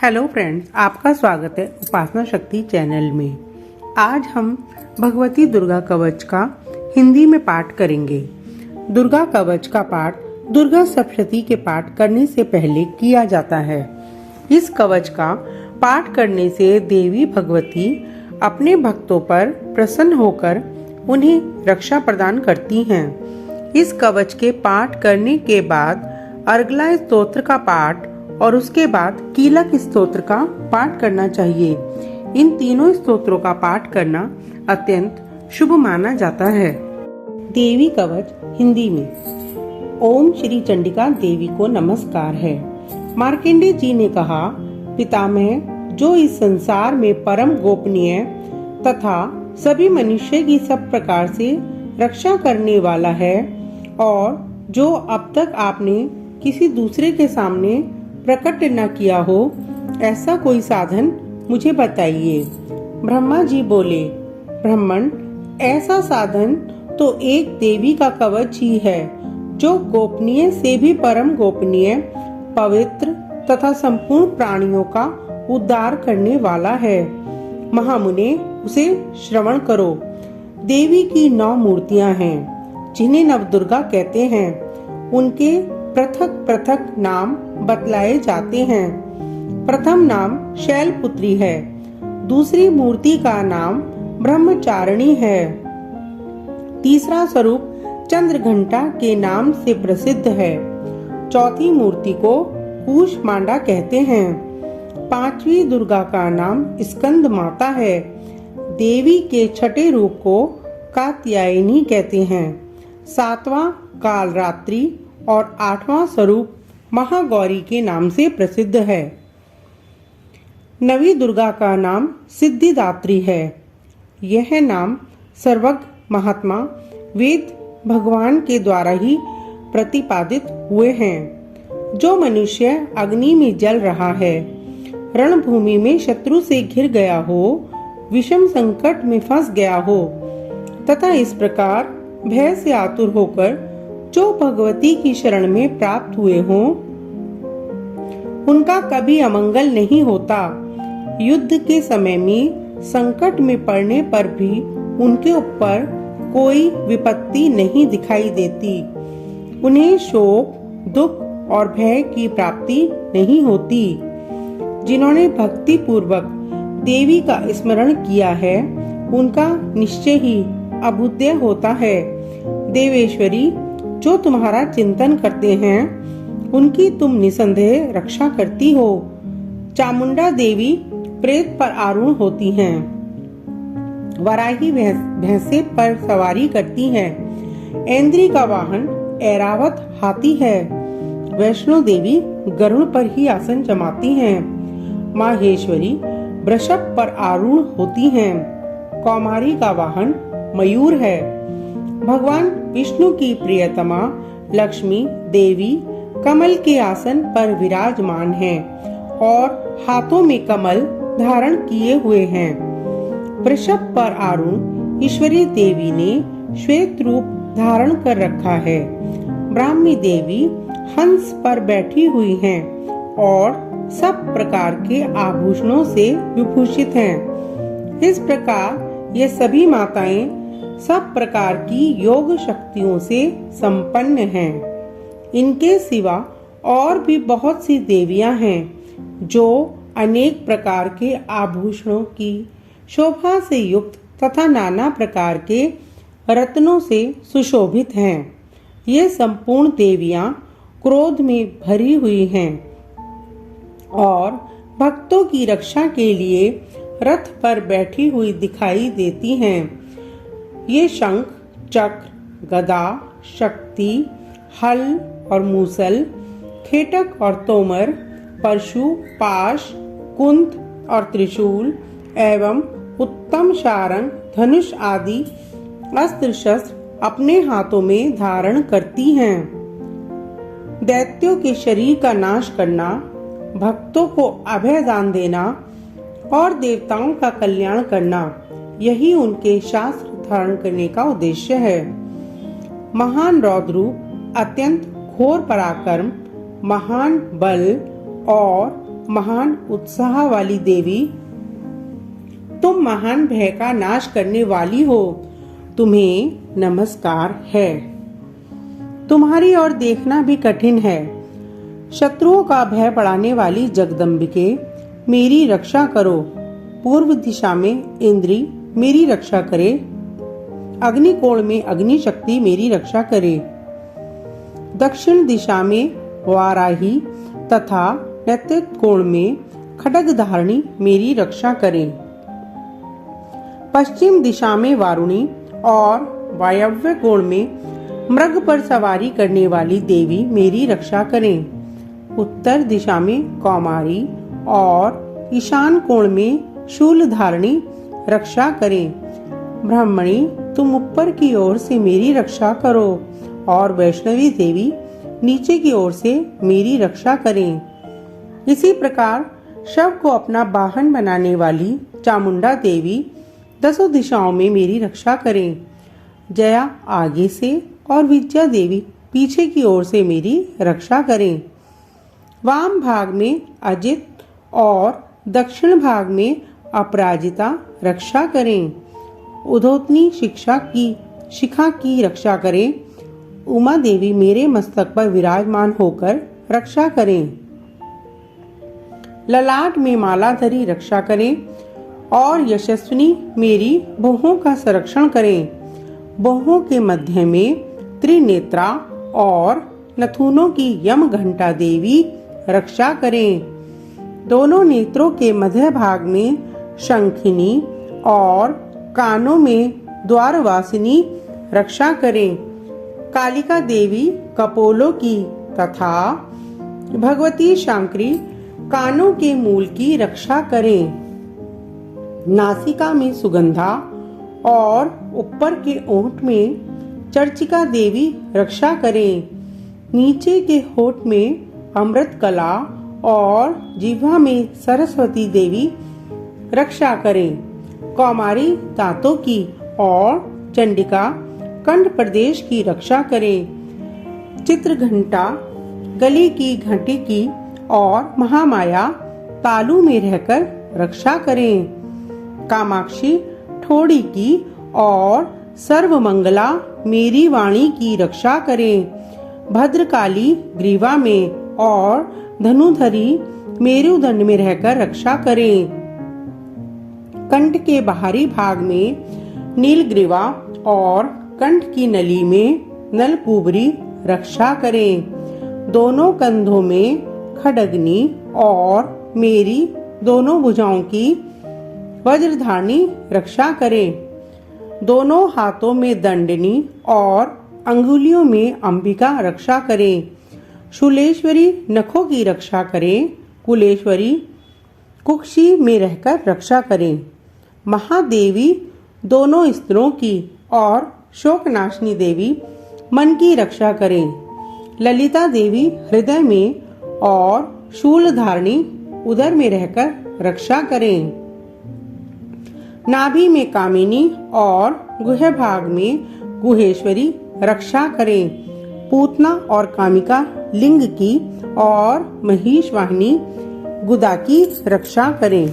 Hello friends, आपका स्वागत है उपासना शक्ति चैनल में। आज हम भगवती दुर्गा कवच का हिंदी में पाठ करेंगे। दुर्गा कवच का पाठ दुर्गा सप्तशती के पाठ करने से पहले किया जाता है। इस कवच का पाठ करने से देवी भगवती अपने भक्तों पर प्रसन्न होकर उन्हें रक्षा प्रदान करती हैं। इस कवच के पाठ करने के बाद अर्गला स्तोत्र का पाठ और उसके बाद कीलक स्तोत्र का पाठ करना चाहिए। इन तीनों स्तोत्रों का पाठ करना अत्यंत शुभ माना जाता है। देवी कवच हिंदी में। ओम श्री चंडिका देवी को नमस्कार है। मार्कंडेय जी ने कहा, पितामह, जो इस संसार में परम गोपनीय तथा सभी मनुष्य की सब प्रकार से रक्षा करने वाला है और जो अब तक आपने किसी दूसरे के सामने प्रकट न किया हो, ऐसा कोई साधन मुझे बताइए। ब्रह्मा जी बोले, ब्राह्मण, ऐसा साधन तो एक देवी का कवच ही है, जो गोपनीय से भी परम गोपनीय, पवित्र तथा संपूर्ण प्राणियों का उद्धार करने वाला है। महामुने, उसे श्रवण करो। देवी की 9 मूर्तियां हैं, जिन्हें नवदुर्गा कहते हैं। उनके पृथक पृथक नाम बतलाए जाते हैं। प्रथम नाम शैलपुत्री है। दूसरी मूर्ति का नाम ब्रह्मचारिणी है। तीसरा स्वरूप चंद्रघंटा के नाम से प्रसिद्ध है। चौथी मूर्ति को कूष्मांडा कहते हैं। पांचवी दुर्गा का नाम स्कंद माता है। देवी के छठे रूप को कात्यायनी कहते हैं। सातवां कालरात्रि और 8वां स्वरूप महागौरी के नाम से प्रसिद्ध है। नवी दुर्गा का नाम सिद्धिदात्री है। यह नाम सर्वज्ञ महात्मा वेद भगवान के द्वारा ही प्रतिपादित हुए हैं। जो मनुष्य अग्नि में जल रहा है, रणभूमि में शत्रु से घिर गया हो, विषम संकट में फंस गया हो तथा इस प्रकार भय से आतुर होकर जो भगवती की शरण में प्राप्त हुए हों, उनका कभी अमंगल नहीं होता। युद्ध के समय में संकट में पड़ने पर भी उनके ऊपर कोई विपत्ति नहीं दिखाई देती। उन्हें शोक, दुख और भय की प्राप्ति नहीं होती। जिन्होंने भक्ति पूर्वक देवी का स्मरण किया है, उनका निश्चय ही अभुद्य होता है। देवेश्वरी, जो तुम्हारा चिंतन करते हैं, उनकी तुम निसंदेह रक्षा करती हो। चामुंडा देवी प्रेत पर आरूढ़ होती हैं। वराही भैंसे पर सवारी करती हैं। ऐन्द्री का वाहन ऐरावत हाथी है। वैष्णो देवी गरुड़ पर ही आसन जमाती हैं। माहेश्वरी वृषभ पर आरूढ़ होती हैं। कौमारी का वाहन मयूर है। भगवान विष्णु की प्रियतमा लक्ष्मी देवी कमल के आसन पर विराजमान हैं और हाथों में कमल धारण किए हुए हैं। वृषभ पर आरूढ़ ईश्वरी देवी ने श्वेत रूप धारण कर रखा है। ब्राह्मी देवी हंस पर बैठी हुई हैं और सब प्रकार के आभूषणों से विभूषित हैं। इस प्रकार ये सभी माताएं सब प्रकार की योग शक्तियों से संपन्न हैं। इनके सिवा और भी बहुत सी देवियां हैं, जो अनेक प्रकार के आभूषणों की शोभा से युक्त तथा नाना प्रकार के रत्नों से सुशोभित हैं। ये संपूर्ण देवियां क्रोध में भरी हुई हैं और भक्तों की रक्षा के लिए रथ पर बैठी हुई दिखाई देती हैं। ये शंख, चक्र, गदा, शक्ति, हल और मूसल, खेटक और तोमर, परशु, पाश, कुंत और त्रिशूल एवं उत्तम शारंग, धनुष आदि अस्त्र शस्त्र अपने हाथों में धारण करती हैं। दैत्यों के शरीर का नाश करना, भक्तों को अभय दान देना और देवताओं का कल्याण करना, यही उनके शास्त्र धारण करने का उद्देश्य है। महान रौद्र रूप, अत्यंत घोर पराक्रम, महान बल और महान उत्साह वाली देवी, तुम महान भय का नाश करने वाली हो, तुम्हें नमस्कार है। तुम्हारी ओर देखना भी कठिन है। शत्रुओं का भय बढ़ाने वाली जगदम्बिके, मेरी रक्षा करो। पूर्व दिशा में इंद्री मेरी रक्षा करे, अग्निकोण में अग्नि शक्ति मेरी रक्षा करे, दक्षिण दिशा में वाराही तथा नैत्रिक कोण में खड्ग धारणी मेरी रक्षा करें। पश्चिम दिशा में वारुणी और वायव्य कोण में मृग पर सवारी करने वाली देवी मेरी रक्षा करें। उत्तर दिशा में कौमारी और ईशान कोण में शूल धारणी रक्षा करें। ब्राह्मणी तुम ऊपर की ओर से मेरी रक्षा करो और वैष्णवी देवी नीचे की ओर से मेरी रक्षा करें। इसी प्रकार शव को अपना वाहन बनाने वाली चामुंडा देवी दसों दिशाओं में मेरी रक्षा करें। जया आगे से और विद्या देवी पीछे की ओर से मेरी रक्षा करें। वाम भाग में अजित और दक्षिण भाग में अपराजिता रक्षा करें। उद्योतनी शिखा की रक्षा करें। उमा देवी मेरे मस्तक पर विराजमान होकर रक्षा करें। ललाट में मालाधरी रक्षा करें और यशस्विनी मेरी बाहों का संरक्षण करें। बाहों के मध्य में त्रिनेत्रा और नथुनों की यम घंटा देवी रक्षा करें। दोनों नेत्रों के मध्य भाग में शंखिनी और कानों में द्वारवासिनी रक्षा करें। कालिका देवी कपोलों की तथा भगवती शांकरी कानों के मूल की रक्षा करें। नासिका में सुगंधा और ऊपर के ओंठ में चर्चिका देवी रक्षा करें। नीचे के होठ में अमृत कला और जिह्वा में सरस्वती देवी रक्षा करें। कौमारी दांतों की और चंडिका कंठ प्रदेश की रक्षा करें। चित्रघंटा गले की घंटी की और महामाया तालू में रहकर रक्षा करें। कामाक्षी ठोड़ी की और सर्वमंगला मेरी वाणी की रक्षा करें। भद्रकाली ग्रीवा में और धनुधरी मेरुदंड में रहकर रक्षा करें। कंठ के बाहरी भाग में नीलग्रीवा और कंठ की नली में नलकुबरी रक्षा करें। दोनों कंधों में खड्गनी और मेरी दोनों भुजाओं की वज्रधारणी रक्षा करें। दोनों हाथों में दंडनी और अंगुलियों में अंबिका रक्षा करें। शूलेश्वरी नखों की रक्षा करें। कुलेश्वरी कुक्षी में रहकर रक्षा करें। महादेवी दोनों स्त्रों की और शोकनाशिनी देवी मन की रक्षा करें। ललिता देवी हृदय में और शूलधारणी उदर में रहकर रक्षा करें। नाभि में कामिनी और गुह भाग में गुहेश्वरी रक्षा करें। पूतना और कामिका लिंग की और महिष वाहिनी गुदा की रक्षा करें।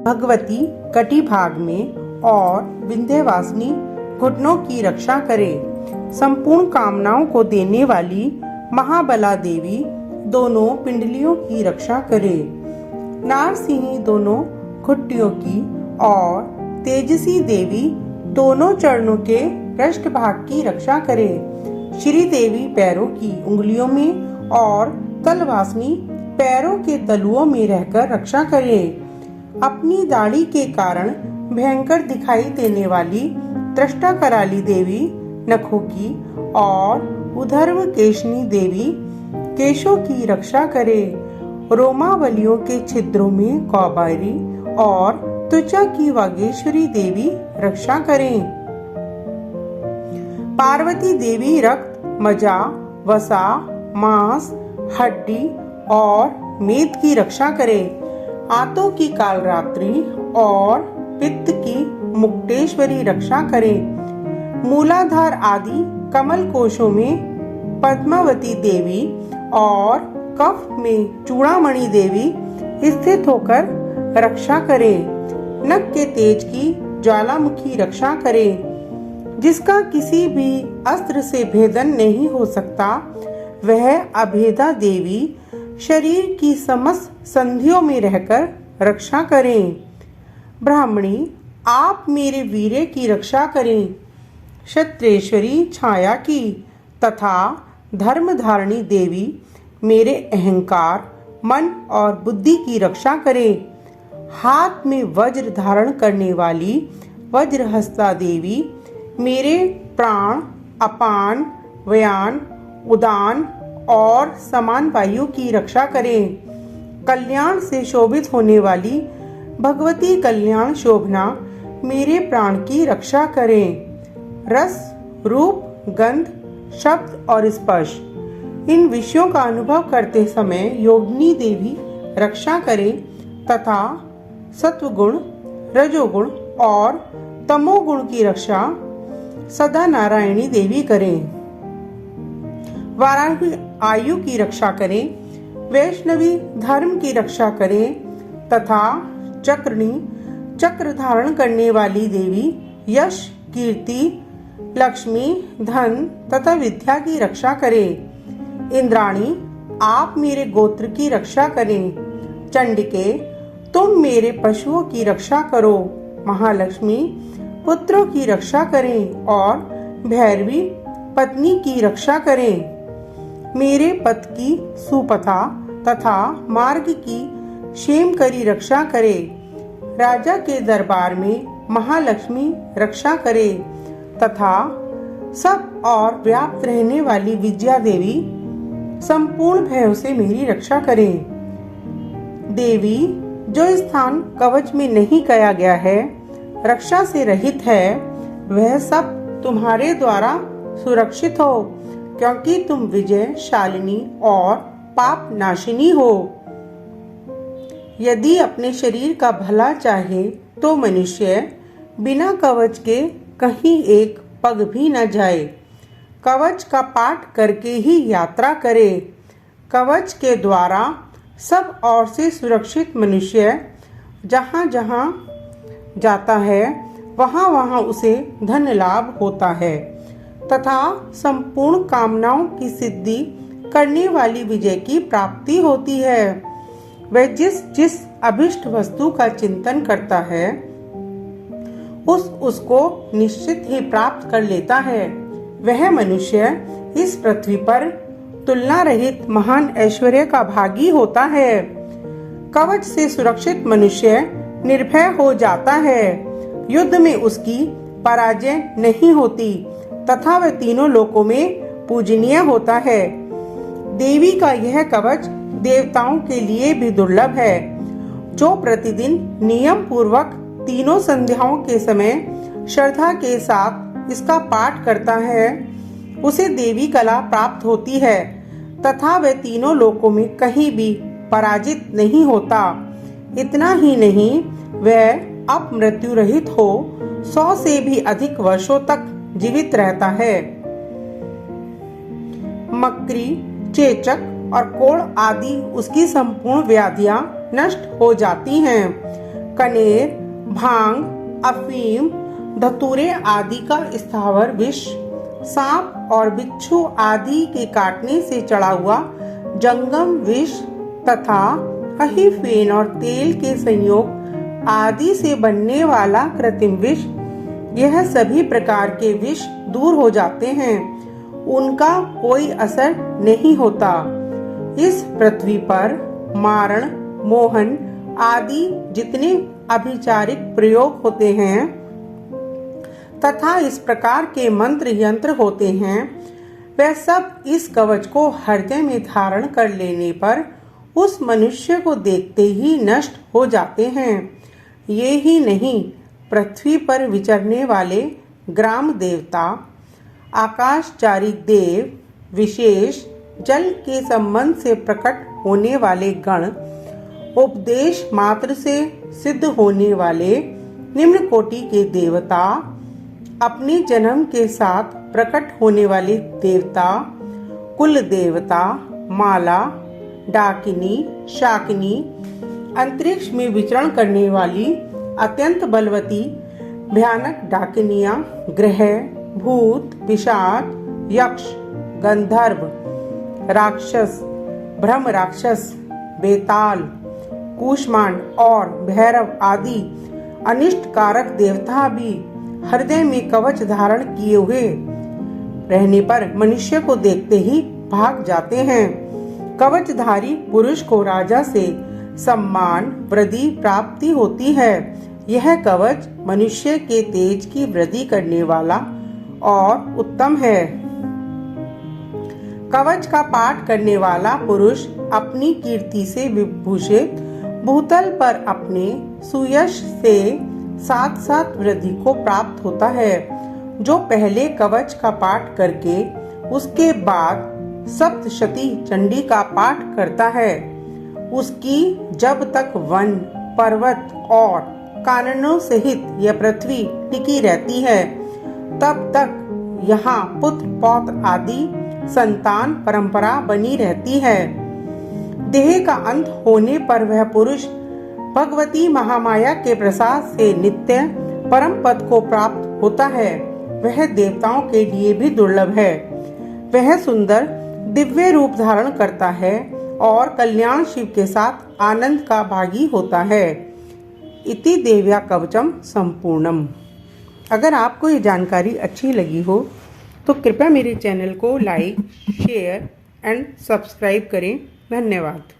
भगवती कटी भाग में और विंध्यवासिनी घुटनों की रक्षा करें। संपूर्ण कामनाओं को देने वाली महाबला देवी दोनों पिंडलियों की रक्षा करें। नारसिंही दोनों घुट्टियों की और तेजसी देवी दोनों चरणों के पृष्ठ भाग की रक्षा करें। श्री देवी पैरों की उंगलियों में और तलवासिनी पैरों के तलुओं में रहकर रक्षा करें। अपनी दाढ़ी के कारण भयंकर दिखाई देने वाली त्रष्टा कराली देवी नखों की और उधर्व केशनी देवी केशों की रक्षा करें। रोमावलियों के छिद्रों में कौबारी और त्वचा की वागेश्वरी देवी रक्षा करें। पार्वती देवी रक्त, मज्जा, वसा, मांस, हड्डी और मेद की रक्षा करें। आंतों की कालरात्रि और पित्त की मुक्तेश्वरी रक्षा करें। मूलाधार आदि कमल कोशों में पद्मावती देवी और कफ में चूड़ामणि देवी स्थित होकर रक्षा करे। नख के तेज की ज्वालामुखी रक्षा करे। जिसका किसी भी अस्त्र से भेदन नहीं हो सकता, वह अभेदा देवी शरीर की समस्त संधियों में रहकर रक्षा करें। ब्राह्मणी, आप मेरे वीर्य की रक्षा करें। क्षत्रेश्वरी छाया की तथा धर्मधारिणी देवी मेरे अहंकार, मन और बुद्धि की रक्षा करें। हाथ में वज्र धारण करने वाली वज्रहस्ता देवी मेरे प्राण, अपान, व्यान, उदान और समान वायु की रक्षा करें। कल्याण से शोभित होने वाली भगवती कल्याण शोभना मेरे प्राण की रक्षा करें। रस, रूप, गंध, शब्द और स्पर्श, इन विषयों का अनुभव करते समय योगिनी देवी रक्षा करें तथा सत्वगुण, रजोगुण और तमोगुण की रक्षा सदा नारायणी देवी करें। वाराही आयु की रक्षा करें। वैष्णवी धर्म की रक्षा करें तथा चक्रणी, चक्र धारण करने वाली देवी यश, कीर्ति, लक्ष्मी, धन तथा विद्या की रक्षा करें। इंद्राणी, आप मेरे गोत्र की रक्षा करें। चंडिके, तुम मेरे पशुओं की रक्षा करो। महालक्ष्मी, पुत्रों की रक्षा करें और भैरवी, पत्नी की रक्षा करें। मेरे पथ की सुपथा तथा मार्ग की क्षेमकरी रक्षा करे। राजा के दरबार में महालक्ष्मी रक्षा करे तथा सब और व्याप्त रहने वाली विद्या देवी संपूर्ण भयों से मेरी रक्षा करें। देवी, जो स्थान कवच में नहीं कहा गया है, रक्षा से रहित है, वह सब तुम्हारे द्वारा सुरक्षित हो, क्योंकि तुम विजयशालिनी और पाप नाशिनी हो। यदि अपने शरीर का भला चाहे तो मनुष्य बिना कवच के कहीं एक पग भी न जाए। कवच का पाठ करके ही यात्रा करे। कवच के द्वारा सब ओर से सुरक्षित मनुष्य जहाँ जहाँ जाता है, वहाँ वहाँ उसे धन लाभ होता है तथा संपूर्ण कामनाओं की सिद्धि करने वाली विजय की प्राप्ति होती है। वह जिस जिस अभिष्ट वस्तु का चिंतन करता है, उसको निश्चित ही प्राप्त कर लेता है। वह मनुष्य इस पृथ्वी पर तुलना रहित महान ऐश्वर्य का भागी होता है। कवच से सुरक्षित मनुष्य निर्भय हो जाता है। युद्ध में उसकी पराजय नहीं होती तथा वह तीनों लोकों में पूजनीय होता है। देवी का यह कवच देवताओं के लिए भी दुर्लभ है। जो प्रतिदिन नियम पूर्वक तीनों संध्याओं के समय श्रद्धा के साथ इसका पाठ करता है, उसे देवी कला प्राप्त होती है तथा वह तीनों लोकों में कहीं भी पराजित नहीं होता। इतना ही नहीं, वह अपमृत्यु रहित हो 100 से भी अधिक वर्षों तक जीवित रहता है। मकरी, चेचक और कोढ़ आदि उसकी संपूर्ण व्याधियां नष्ट हो जाती हैं। कनेर, भांग, अफीम, धतूरे आदि का स्थावर विष, सांप और बिच्छू आदि के काटने से चढ़ा हुआ जंगम विष तथा अहिफेन और तेल के संयोग आदि से बनने वाला कृत्रिम विष, यह सभी प्रकार के विष दूर हो जाते हैं। उनका कोई असर नहीं होता। इस पृथ्वी पर मारण, मोहन आदि जितने अभिचारिक प्रयोग होते हैं तथा इस प्रकार के मंत्र यंत्र होते हैं, वह सब इस कवच को हृदय में धारण कर लेने पर उस मनुष्य को देखते ही नष्ट हो जाते हैं। ये ही नहीं, पृथ्वी पर विचरने वाले ग्राम देवता, आकाशचारी देव, विशेष जल के संबंध से प्रकट होने वाले गण, उपदेश मात्र से सिद्ध होने वाले निम्न कोटि के देवता, अपने जन्म के साथ प्रकट होने वाले देवता, कुल देवता, माला, डाकिनी, शाकिनी अंतरिक्ष में विचरण करने वाली अत्यंत बलवती भयानक डाकिनियां, ग्रह, भूत, पिशाच, यक्ष, गंधर्व, राक्षस, ब्रह्म राक्षस, बेताल, कूष्मांड और भैरव आदि अनिष्ट कारक देवता भी हृदय में कवच धारण किए हुए रहने पर मनुष्य को देखते ही भाग जाते हैं। कवचधारी पुरुष को राजा से सम्मान वृद्धि प्राप्ति होती है। यह कवच मनुष्य के तेज की वृद्धि करने वाला और उत्तम है। कवच का पाठ करने वाला पुरुष अपनी कीर्ति से विभूषित भूतल पर अपने सुयश से साथ साथ वृद्धि को प्राप्त होता है। जो पहले कवच का पाठ करके उसके बाद सप्तशती चंडी का पाठ करता है, उसकी जब तक वन, पर्वत और काननों सहित यह पृथ्वी टिकी रहती है, तब तक यहाँ पुत्र पौत्र आदि संतान परंपरा बनी रहती है। देह का अंत होने पर वह पुरुष भगवती महामाया के प्रसाद से नित्य परम पद को प्राप्त होता है। वह देवताओं के लिए भी दुर्लभ है। वह सुंदर दिव्य रूप धारण करता है और कल्याण शिव के साथ आनंद का भागी होता है। इति देव्या कवचम संपूर्णम। अगर आपको ये जानकारी अच्छी लगी हो तो कृपया मेरे चैनल को लाइक, शेयर एंड सब्सक्राइब करें। धन्यवाद।